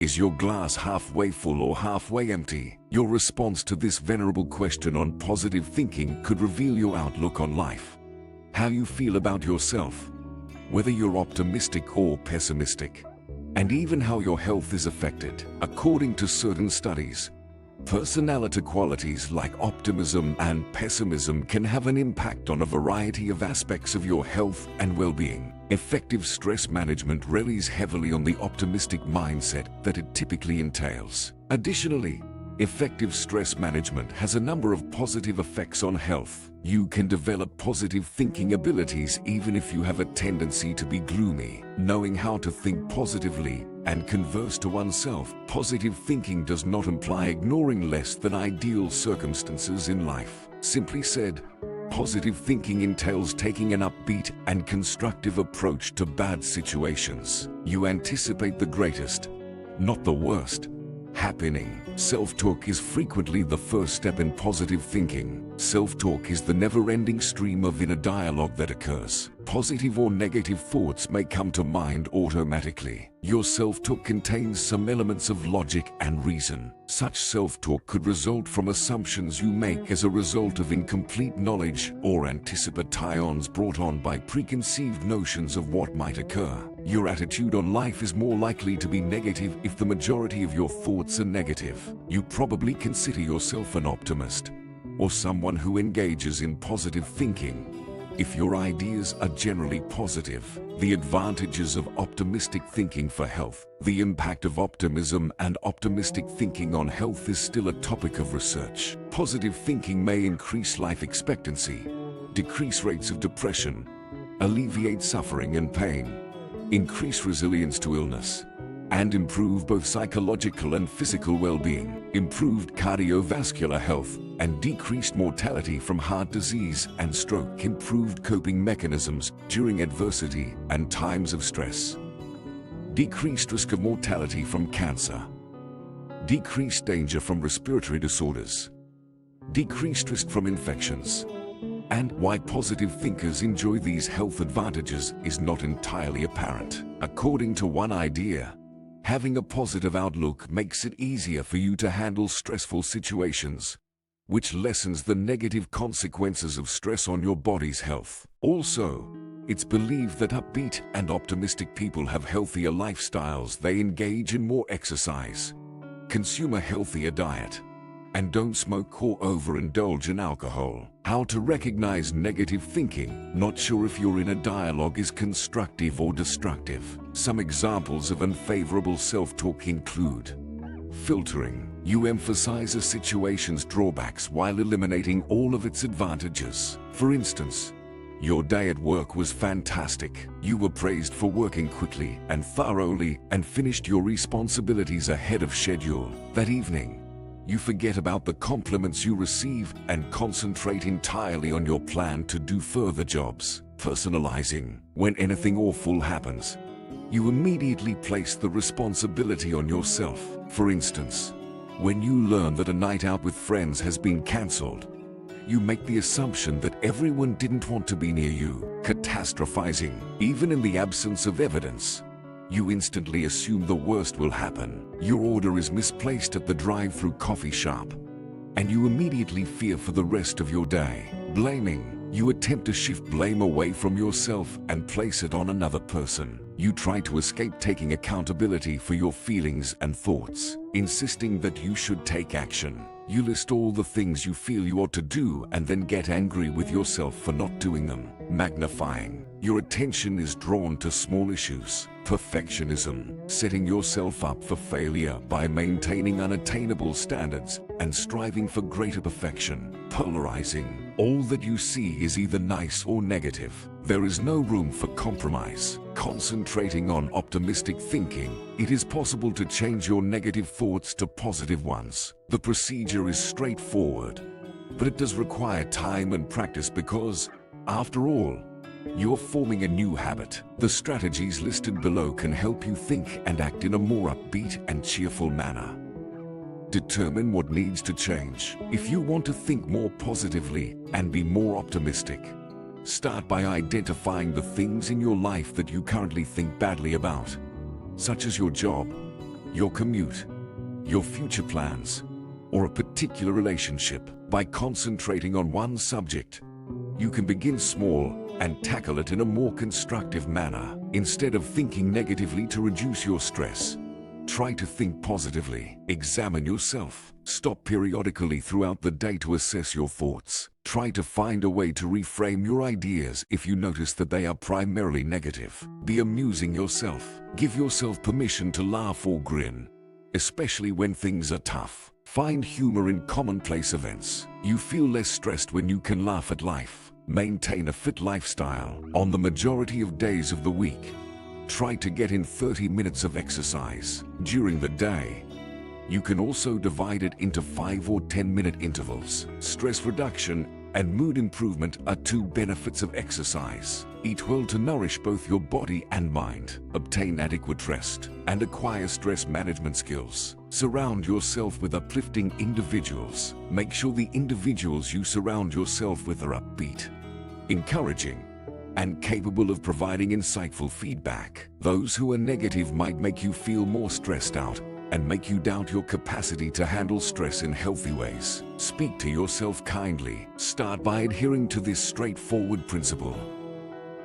Is your glass halfway full or halfway empty? Your response to this venerable question on positive thinking could reveal your outlook on life, how you feel about yourself, whether you're optimistic or pessimistic, and even how your health is affected. According to certain studies, personality qualities like optimism and pessimism can have an impact on a variety of aspects of your health and well-being. Effective stress management relies heavily on the optimistic mindset that it typically entails. Additionally, effective stress management has a number of positive effects on health. You can develop positive thinking abilities even if you have a tendency to be gloomy. Knowing how to think positively and converse to oneself. Positive thinking does not imply ignoring less than ideal circumstances in life. Simply said, positive thinking entails taking an upbeat and constructive approach to bad situations. You anticipate the greatest, not the worst, happening. Self-talk is frequently the first step in positive thinking. Self-talk is the never-ending stream of inner dialogue that occurs. Positive or negative thoughts may come to mind automatically. Your self-talk contains some elements of logic and reason. Such self-talk could result from assumptions you make as a result of incomplete knowledge or anticipations brought on by preconceived notions of what might occur. Your attitude on life is more likely to be negative if the majority of your thoughts are negative. You probably consider yourself an optimist or someone who engages in positive thinking if your ideas are generally positive. The advantages of optimistic thinking for health. The impact of optimism and optimistic thinking on health is still a topic of research. Positive thinking may increase life expectancy, decrease rates of depression, alleviate suffering and pain, increase resilience to illness, and improve both psychological and physical well-being. Improved cardiovascular health and decreased mortality from heart disease and stroke. Improved coping mechanisms during adversity and times of stress. Decreased risk of mortality from cancer. Decreased danger from respiratory disorders. Decreased risk from infections. And why positive thinkers enjoy these health advantages is not entirely apparent. According to one idea, having a positive outlook makes it easier for you to handle stressful situations, which lessens the negative consequences of stress on your body's health. Also, it's believed that upbeat and optimistic people have healthier lifestyles. They engage in more exercise, consume a healthier diet, and don't smoke or overindulge in alcohol. How to recognize negative thinking. Not sure if your inner dialogue is constructive or destructive. Some examples of unfavorable self-talk include filtering. You emphasize a situation's drawbacks while eliminating all of its advantages. For instance, your day at work was fantastic. You were praised for working quickly and thoroughly and finished your responsibilities ahead of schedule. That evening, you forget about the compliments you receive and concentrate entirely on your plan to do further jobs. Personalizing. When anything awful happens, you immediately place the responsibility on yourself. For instance, when you learn that a night out with friends has been cancelled, you make the assumption that everyone didn't want to be near you. Catastrophizing. Even in the absence of evidence, you instantly assume the worst will happen. Your order is misplaced at the drive-through coffee shop, and you immediately fear for the rest of your day. Blaming. You attempt to shift blame away from yourself and place it on another person. You try to escape taking accountability for your feelings and thoughts, insisting that you should take action. You list all the things you feel you ought to do and then get angry with yourself for not doing them. Magnifying. Your attention is drawn to small issues. Perfectionism. Setting yourself up for failure by maintaining unattainable standards and striving for greater perfection. Polarizing. All that you see is either nice or negative. There is no room for compromise. Concentrating on optimistic thinking. It is possible to change your negative thoughts to positive ones. The procedure is straightforward, but it does require time and practice because, after all, you're forming a new habit. The strategies listed below can help you think and act in a more upbeat and cheerful manner. Determine what needs to change. If you want to think more positively and be more optimistic, start by identifying the things in your life that you currently think badly about, such as your job, your commute, your future plans, or a particular relationship. By concentrating on one subject, you can begin small and tackle it in a more constructive manner. Instead of thinking negatively to reduce your stress, try to think positively. Examine yourself. Stop periodically throughout the day to assess your thoughts. Try to find a way to reframe your ideas if you notice that they are primarily negative. Be amusing yourself. Give yourself permission to laugh or grin, especially when things are tough. Find humor in commonplace events. You feel less stressed when you can laugh at life. Maintain a fit lifestyle. On the majority of days of the week, try to get in 30 minutes of exercise during the day. You can also divide it into 5 or 10-minute intervals. Stress reduction and mood improvement are two benefits of exercise. Eat well to nourish both your body and mind. Obtain adequate rest and acquire stress management skills. Surround yourself with uplifting individuals. Make sure the individuals you surround yourself with are upbeat, encouraging, and capable of providing insightful feedback. Those who are negative might make you feel more stressed out and make you doubt your capacity to handle stress in healthy ways. Speak to yourself kindly. Start by adhering to this straightforward principle.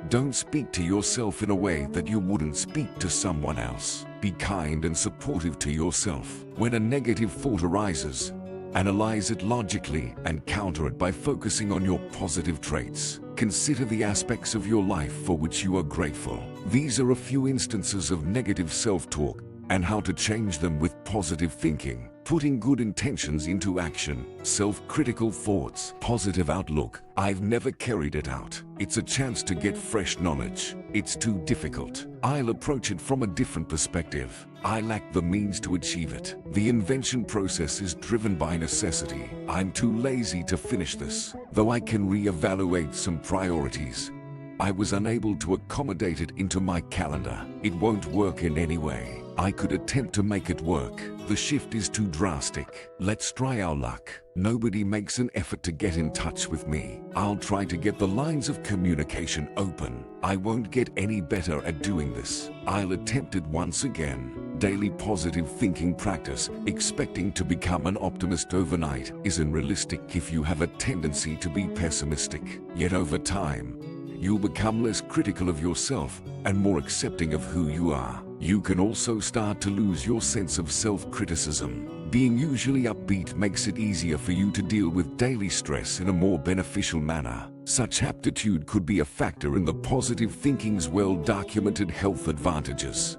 Don't speak to yourself in a way that you wouldn't speak to someone else. Be kind and supportive to yourself. When a negative thought arises, analyze it logically and counter it by focusing on your positive traits. Consider the aspects of your life for which you are grateful. These are a few instances of negative self-talk and how to change them with positive thinking. Putting good intentions into action, self-critical thoughts, positive outlook. I've never carried it out. It's a chance to get fresh knowledge. It's too difficult. I'll approach it from a different perspective. I lack the means to achieve it. The invention process is driven by necessity. I'm too lazy to finish this. Though I can reevaluate some priorities, I was unable to accommodate it into my calendar. It won't work in any way. I could attempt to make it work. The shift is too drastic. Let's try our luck. Nobody makes an effort to get in touch with me. I'll try to get the lines of communication open. I won't get any better at doing this. I'll attempt it once again. Daily positive thinking practice. Expecting to become an optimist overnight is unrealistic if you have a tendency to be pessimistic. Yet over time, you'll become less critical of yourself and more accepting of who you are. You can also start to lose your sense of self-criticism. Being usually upbeat makes it easier for you to deal with daily stress in a more beneficial manner. Such aptitude could be a factor in the positive thinking's well-documented health advantages.